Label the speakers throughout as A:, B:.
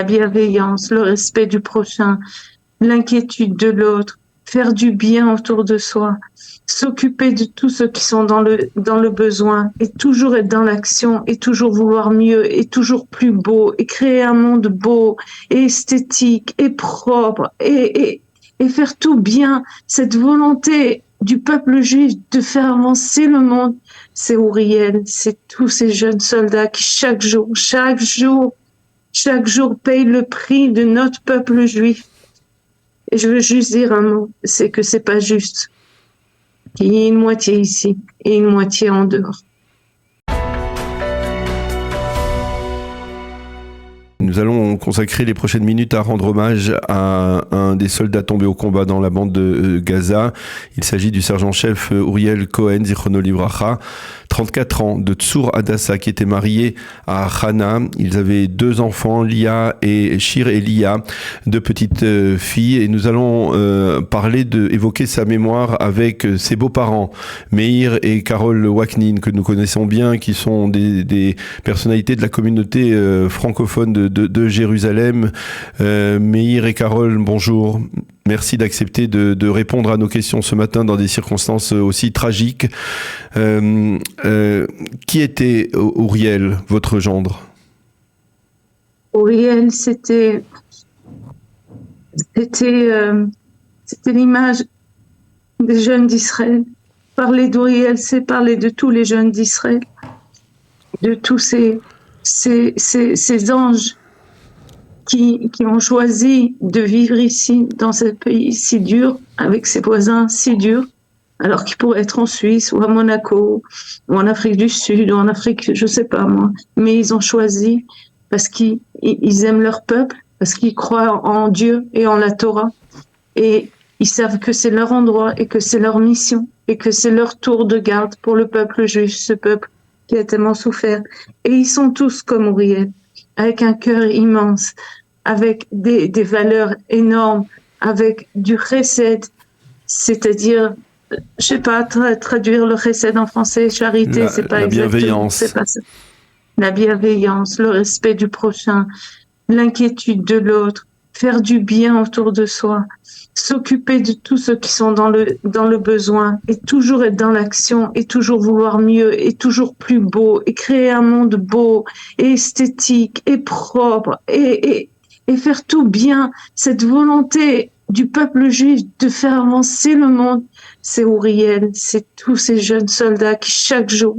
A: bienveillance, le respect du prochain, l'inquiétude de l'autre, faire du bien autour de soi, s'occuper de tous ceux qui sont dans le besoin et toujours être dans l'action et toujours vouloir mieux et toujours plus beau et créer un monde beau et esthétique et propre et faire tout bien. Cette volonté du peuple juif de faire avancer le monde, c'est Uriel, c'est tous ces jeunes soldats qui chaque jour payent le prix de notre peuple juif. Et je veux juste dire un mot, c'est que c'est pas juste qu'il y ait une moitié ici et une moitié en dehors.
B: Nous allons consacrer les prochaines minutes à rendre hommage à un des soldats tombés au combat dans la bande de Gaza. Il s'agit du sergent-chef Uriel Cohen, Zichrono Livracha, 34 ans, de Tsur Adassa, qui était marié à Hana. Ils avaient 2 enfants, Lia et Shir et Lia, 2 petites filles. Et nous allons évoquer sa mémoire avec ses beaux-parents, Meir et Carole Waknin, que nous connaissons bien, qui sont des personnalités de la communauté francophone de Jérusalem. Meir et Carole, bonjour. Merci d'accepter de répondre à nos questions ce matin dans des circonstances aussi tragiques. Qui était Uriel, votre gendre?
A: Uriel, c'était l'image des jeunes d'Israël. Parler d'Uriel, c'est parler de tous les jeunes d'Israël, de tous ces anges qui ont choisi de vivre ici, dans ce pays si dur, avec ses voisins si durs, alors qu'ils pourraient être en Suisse ou à Monaco, ou en Afrique du Sud, ou en Afrique, je sais pas moi. Mais ils ont choisi parce qu'ils aiment leur peuple, parce qu'ils croient en Dieu et en la Torah. Et ils savent que c'est leur endroit et que c'est leur mission et que c'est leur tour de garde pour le peuple juif, ce peuple qui a tellement souffert. Et ils sont tous comme Uriel, avec un cœur immense, avec des valeurs énormes, avec du chesed, c'est-à-dire, je sais pas traduire le chesed en français, charité, c'est pas exactement.
B: Bienveillance.
A: C'est pas ça. La bienveillance, le respect du prochain, l'inquiétude de l'autre, faire du bien autour de soi, s'occuper de tous ceux qui sont dans le besoin et toujours être dans l'action et toujours vouloir mieux et toujours plus beau et créer un monde beau et esthétique et propre et faire tout bien. Cette volonté du peuple juif de faire avancer le monde, c'est Uriel, c'est tous ces jeunes soldats qui chaque jour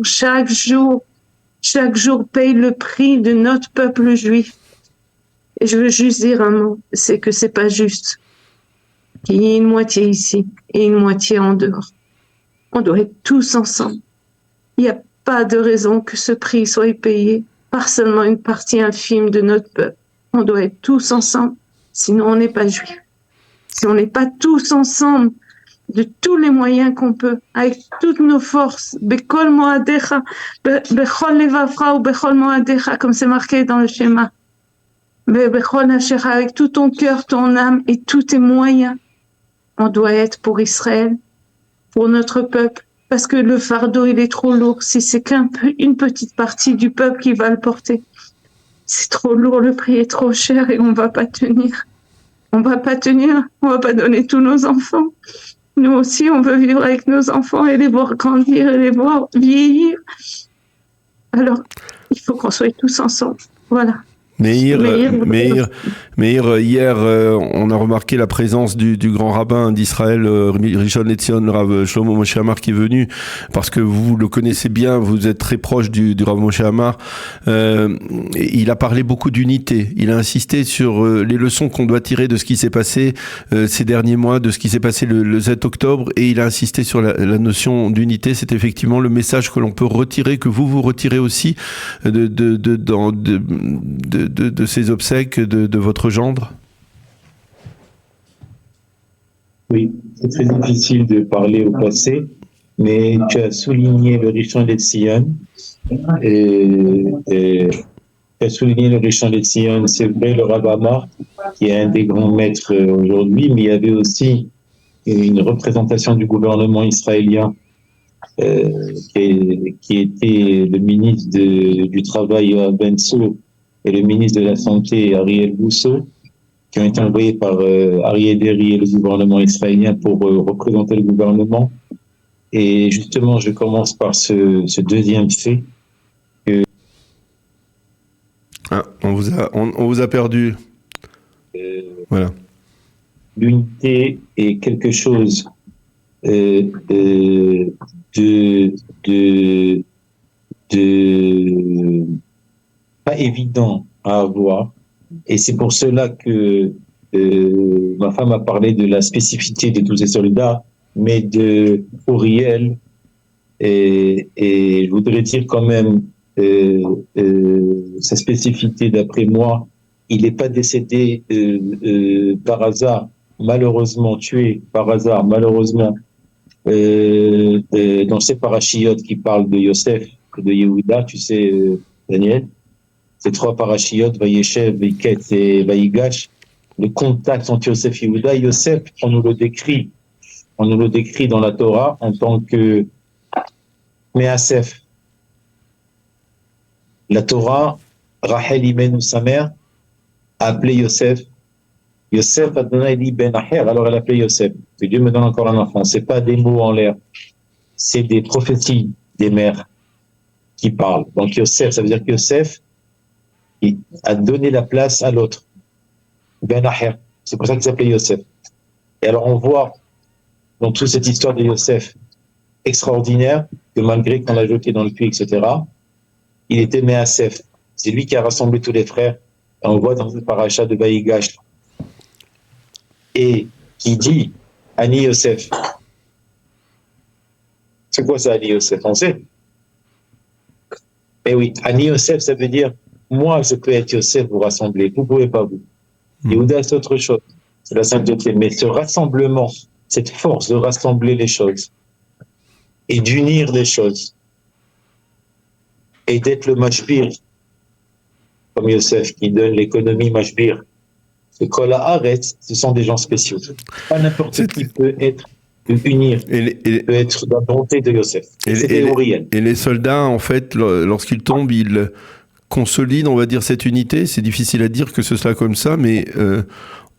A: payent le prix de notre peuple juif. Et je veux juste dire un mot, c'est que c'est pas juste qu'il y ait une moitié ici et une moitié en dehors. On doit être tous ensemble. Il n'y a pas de raison que ce prix soit payé par seulement une partie infime de notre peuple. On doit être tous ensemble, sinon on n'est pas juif. Si on n'est pas tous ensemble, de tous les moyens qu'on peut, avec toutes nos forces, Bechol Moadecha, Bechol Levavcha ou Bechol Moadecha, comme c'est marqué dans le schéma, Bechol Asherah, avec tout ton cœur, ton âme et tous tes moyens, on doit être pour Israël, pour notre peuple, parce que le fardeau, il est trop lourd. Si c'est qu'une petite partie du peuple qui va le porter, c'est trop lourd, le prix est trop cher et on va pas tenir. On va pas donner tous nos enfants. Nous aussi, on veut vivre avec nos enfants et les voir grandir et les voir vieillir. Alors, il faut qu'on soit tous ensemble. Voilà.
B: Meir, hier, on a remarqué la présence du grand rabbin d'Israël, Rishon LeZion, le Rav Shlomo Moshe Amar, qui est venu, parce que vous le connaissez bien, vous êtes très proche du Rav Moshe Amar. Il a parlé beaucoup d'unité. Il a insisté sur les leçons qu'on doit tirer de ce qui s'est passé ces derniers mois, de ce qui s'est passé le 7 octobre, et il a insisté sur la notion d'unité. C'est effectivement le message que l'on peut retirer, que vous retirez aussi de ces obsèques de votre gendre?
C: Oui, c'est très difficile de parler au passé, mais tu as souligné le Rishon LeZion. Tu as souligné le Rishon LeZion, c'est vrai, le Rav Amar, qui est un des grands maîtres aujourd'hui, mais il y avait aussi une représentation du gouvernement israélien qui était le ministre du Travail, Yoav Ben Tzur, et le ministre de la Santé, Ariel Bousso, qui ont été envoyés par Ariel Deri et le gouvernement israélien pour représenter le gouvernement. Et justement, je commence par ce deuxième fait.
B: On vous a perdu. Voilà.
C: L'unité est quelque chose de pas évident à avoir. Et c'est pour cela que ma femme a parlé de la spécificité de tous ces soldats, mais de Auriel, et je voudrais dire quand même sa spécificité, d'après moi, il n'est pas décédé par hasard, malheureusement tué par hasard, malheureusement, dans ces parachiotes qui parlent de Yosef, de Yehuda, tu sais, Daniel, ces trois parachiotes, Vayeshev, Vaiket et Vayigash, le contact entre Yosef et Yehuda. Yosef, on nous le décrit dans la Torah en tant que Measef. La Torah, Rachel Imenu, sa mère, a appelé Yosef. Yosef Adonai li ben Acher, alors elle a appelé Yosef. Que Dieu me donne encore un enfant. C'est pas des mots en l'air. C'est des prophéties des mères qui parlent. Donc Yosef, ça veut dire que Yosef il a donné la place à l'autre. Ben Acher. C'est pour ça qu'il s'appelait Yosef. Et alors on voit dans toute cette histoire de Yosef extraordinaire que malgré qu'on l'a jeté dans le puits, etc., il était Measef. C'est lui qui a rassemblé tous les frères. Et on voit dans le paracha de Vayigash et qui dit Ani Yosef. C'est quoi ça, Ani Yosef? On sait. Eh oui, Ani Yosef, ça veut dire moi, je peux être Yosef, vous rassembler. Vous ne pouvez pas, vous. Yehuda, c'est autre chose. C'est la sainteté. Mais ce rassemblement, cette force de rassembler les choses et d'unir les choses et d'être le mashbir, comme Yosef qui donne l'économie mashbir. Le Kol Haaretz, ce sont des gens spéciaux. Pas n'importe qui peut être unir, peut être dans la volonté de Yosef. C'était Uriel.
B: Et les soldats, en fait, lorsqu'ils tombent, ils consolident, on va dire, cette unité. C'est difficile à dire que ce soit comme ça, mais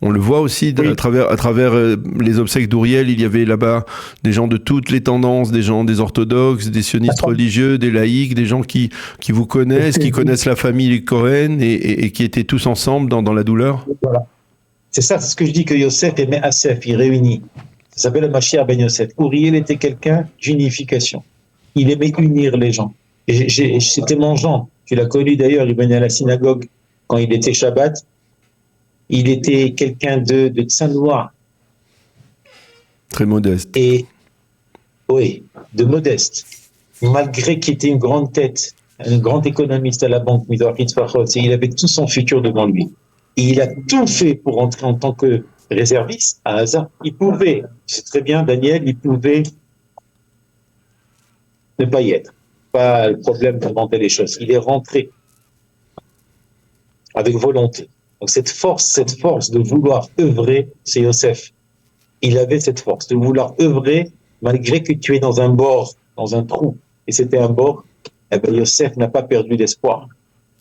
B: on le voit aussi à travers les obsèques d'Uriel. Il y avait là-bas des gens de toutes les tendances, des gens des orthodoxes, des sionistes religieux, des laïcs, des gens qui vous connaissent, qui connaissent la famille Cohen et qui étaient tous ensemble dans la douleur.
C: Voilà. C'est ça, c'est ce que je dis, que Yosef et Measef, il réunit. Ça s'appelle le Mashiach ben Yosef. Uriel était quelqu'un d'unification. Il aimait unir les gens. C'était mon genre. Tu l'as connu d'ailleurs, il venait à la synagogue quand il était Shabbat. Il était quelqu'un de Tsanoua.
B: Très modeste.
C: Et, oui, de modeste. Malgré qu'il était une grande tête, un grand économiste à la banque, il avait tout son futur devant lui. Et il a tout fait pour entrer en tant que réserviste à Gaza. Il pouvait, c'est très bien, Daniel, il pouvait ne pas y être. Pas le problème d'inventer les choses. Il est rentré avec volonté. Donc cette force de vouloir œuvrer, c'est Yosef. Il avait cette force de vouloir œuvrer malgré que tu es dans un bord, dans un trou. Et c'était un bord. Eh bien, Yosef n'a pas perdu l'espoir.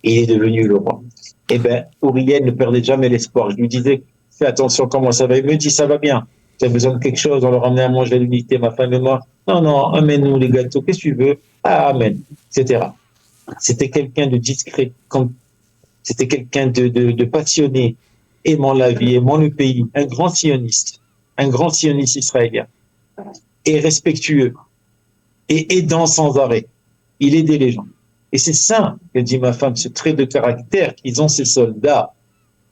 C: Il est devenu le roi. Eh bien, Uriel ne perdait jamais l'espoir. Je lui disais, fais attention, comment ça va? Il me dit, ça va bien. Tu as besoin de quelque chose, on leur emmenait à manger à l'unité, ma femme et moi. Non, amène-nous les gâteaux, qu'est-ce que tu veux? Ah, amen, etc. C'était quelqu'un de discret, c'était quelqu'un de passionné, aimant la vie, aimant le pays, un grand sioniste israélien, et respectueux, et aidant sans arrêt. Il aidait les gens. Et c'est ça que dit ma femme, ce trait de caractère qu'ils ont ces soldats,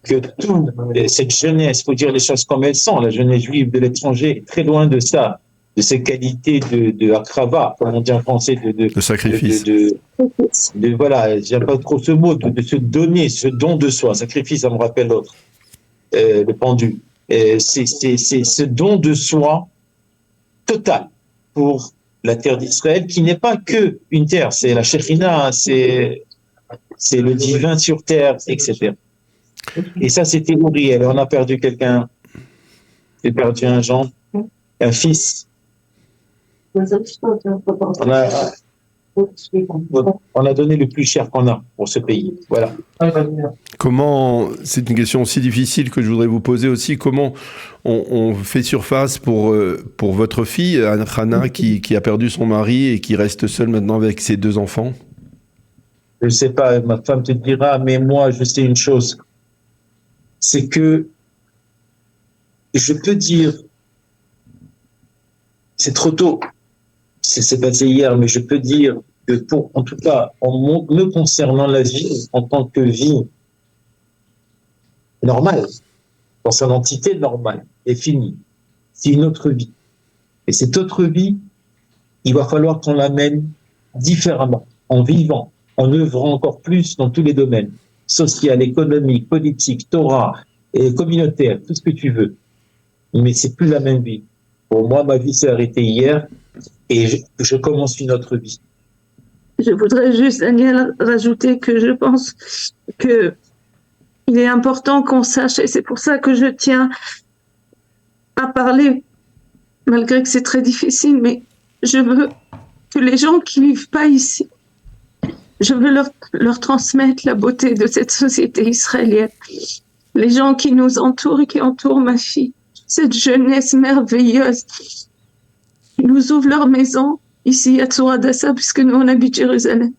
C: que toute cette jeunesse, faut dire les choses comme elles sont, la jeunesse juive de l'étranger est très loin de ça, de ces qualités de akrava, comme on dit en français,
B: de sacrifice.
C: Voilà, j'aime pas trop ce mot, de se donner, ce don de soi. Sacrifice, ça me rappelle l'autre, le pendu. C'est ce don de soi total pour la terre d'Israël, qui n'est pas que une terre, c'est la Shekhinah, c'est le divin sur terre, etc. Et ça, c'était Uriel. On a perdu quelqu'un, j'ai perdu un Jean, un fils. On a donné le plus cher qu'on a pour ce pays. Voilà.
B: Comment, c'est une question aussi difficile que je voudrais vous poser aussi, comment on fait surface pour votre fille, Hana, qui a perdu son mari et qui reste seule maintenant avec ses 2 enfants?
C: Je ne sais pas, ma femme te dira, mais moi, je sais une chose. C'est que je peux dire, c'est trop tôt, c'est passé hier, mais je peux dire que en tout cas, me concernant la vie, en tant que vie normale, dans son entité normale, est finie. C'est une autre vie. Et cette autre vie, il va falloir qu'on l'amène différemment, en vivant, en œuvrant encore plus dans tous les domaines, social, économique, politique, Torah, et communautaire, tout ce que tu veux. Mais c'est plus la même vie. Pour moi, ma vie s'est arrêtée hier et je commence une autre vie.
A: Je voudrais juste, Daniel, rajouter que je pense que il est important qu'on sache, et c'est pour ça que je tiens à parler, malgré que c'est très difficile, mais je veux que les gens qui vivent pas ici, je veux leur transmettre la beauté de cette société israélienne. Les gens qui nous entourent et qui entourent ma fille, cette jeunesse merveilleuse, qui nous ouvrent leur maison ici à Tzur Hadassa, puisque nous on habite Jérusalem,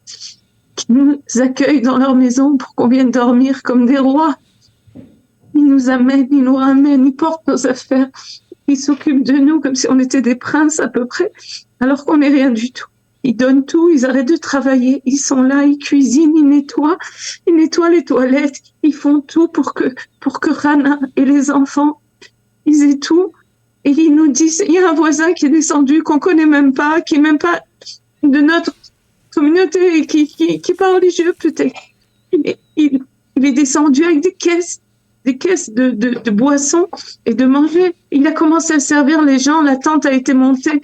A: qui nous accueillent dans leur maison pour qu'on vienne dormir comme des rois. Ils nous amènent, ils nous ramènent, ils portent nos affaires, ils s'occupent de nous comme si on était des princes à peu près, alors qu'on n'est rien du tout. Ils donnent tout, ils arrêtent de travailler, ils sont là, ils cuisinent, ils nettoient les toilettes, ils font tout pour que Hana et les enfants, ils aient tout. Et ils nous disent, il y a un voisin qui est descendu, qu'on connaît même pas, qui est même pas de notre communauté, qui est pas religieux peut-être. Il est descendu avec des caisses de boissons et de manger. Il a commencé à servir les gens, la tente a été montée.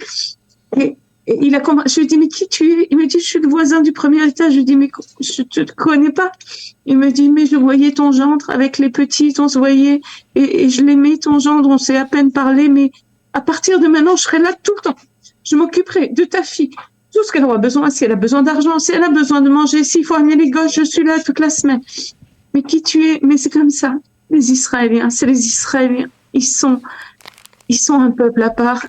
A: Et je lui dis, mais qui tu es? Il me dit, je suis le voisin du premier étage. Je lui dis, mais je te connais pas. Il me dit, mais je voyais ton gendre avec les petits, on se voyait, et je l'aimais, ton gendre, on s'est à peine parlé, mais à partir de maintenant, je serai là tout le temps. Je m'occuperai de ta fille, tout ce qu'elle aura besoin, si elle a besoin d'argent, si elle a besoin de manger, s'il faut amener les gosses, je suis là toute la semaine. Mais qui tu es? Mais c'est comme ça. Les Israéliens, c'est les Israéliens. Ils sont un peuple à part.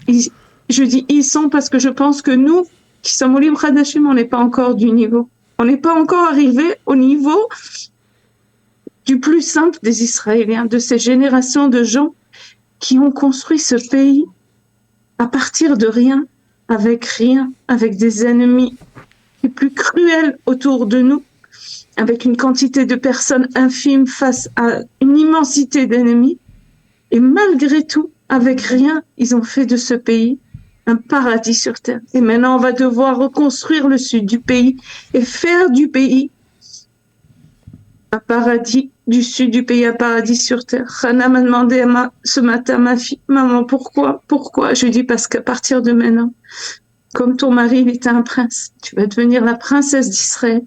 A: Je dis ils sont parce que je pense que nous, qui sommes au Libre Hadashim, on n'est pas encore du niveau. On n'est pas encore arrivé au niveau du plus simple des Israéliens, de ces générations de gens qui ont construit ce pays à partir de rien, avec des ennemis les plus cruels autour de nous, avec une quantité de personnes infimes face à une immensité d'ennemis. Et malgré tout, avec rien, ils ont fait de ce pays un paradis sur terre. Et maintenant, on va devoir reconstruire le sud du pays et faire du pays un paradis, du sud du pays un paradis sur terre. Hana m'a demandé ce matin, ma fille, maman, pourquoi? Je lui dis parce qu'à partir de maintenant, comme ton mari, il était un prince, tu vas devenir la princesse d'Israël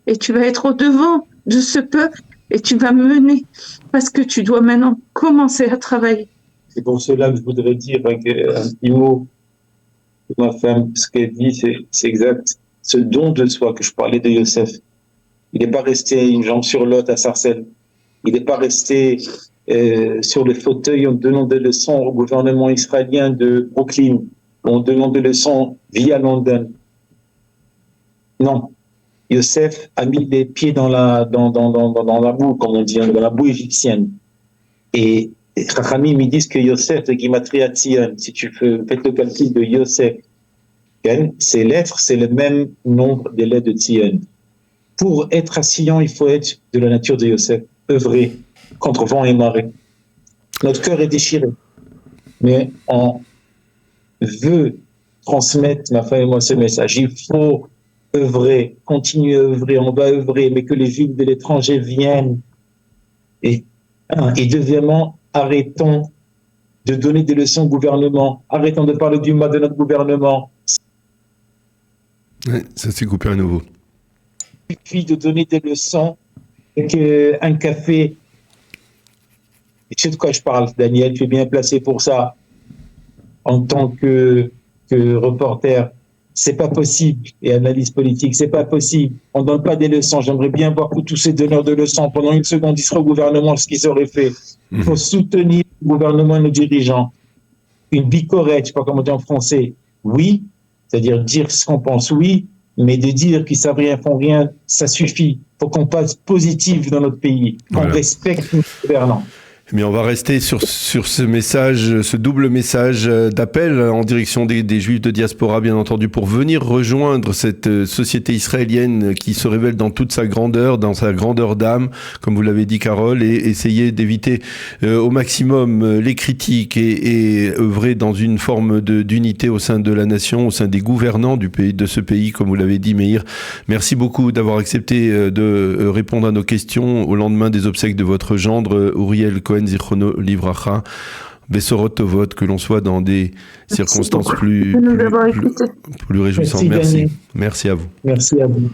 A: et tu vas être au devant de ce peuple et tu vas mener parce que tu dois maintenant commencer à travailler.
C: C'est pour cela que je voudrais dire un petit mot de ma femme. Ce qu'elle dit, c'est exact. Ce don de soi que je parlais de Yosef, il n'est pas resté une jambe sur l'autre à Sarcelles. Il n'est pas resté sur le fauteuil en donnant des leçons au gouvernement israélien de Brooklyn, en donnant des leçons via London. Non. Yosef a mis les pieds dans la boue, comme on dit, dans la boue égyptienne. Et Chachamim, ils disent que Yosef, de Gimatria Tzion, si tu faites le calcul de Yosef, ces lettres, c'est le même nombre des lettres de Tzion. Pour être à Sion, il faut être de la nature de Yosef, œuvrer contre vent et marée. Notre cœur est déchiré, mais on veut transmettre, ma femme et moi, ce message. Il faut œuvrer, continuer à œuvrer, on va œuvrer, mais que les Juifs de l'étranger viennent. Et deuxièmement, arrêtons de donner des leçons au gouvernement, arrêtons de parler du mal de notre gouvernement.
B: Ouais, ça s'est coupé à nouveau.
C: Il suffit de donner des leçons avec un café. Et tu sais de quoi je parle, Daniel, tu es bien placé pour ça en tant que reporter. c'est pas possible. Et analyse politique, c'est pas possible. On donne pas des leçons. J'aimerais bien voir que tous ces donneurs de leçons, pendant une seconde, ils seraient au gouvernement ce qu'ils auraient fait. Il faut soutenir le gouvernement et nos dirigeants. Une bicorette, je sais pas comment dire en français, oui, c'est-à-dire dire ce qu'on pense, oui, mais de dire qu'ils savent rien, font rien, ça suffit. Faut qu'on passe positif dans notre pays, qu'on respecte nos gouvernants.
B: Mais on va rester sur ce message, ce double message d'appel en direction des Juifs de diaspora, bien entendu, pour venir rejoindre cette société israélienne qui se révèle dans toute sa grandeur, dans sa grandeur d'âme, comme vous l'avez dit, Carole, et essayer d'éviter au maximum les critiques et œuvrer dans une forme d'unité au sein de la nation, au sein des gouvernants de ce pays, comme vous l'avez dit, Meir. Merci beaucoup d'avoir accepté de répondre à nos questions au lendemain des obsèques de votre gendre, Uriel Cohen Zichrono Livracha, Bessorot Tovot, que l'on soit dans des circonstances plus réjouissantes. Merci. Merci à vous.
C: Merci à vous.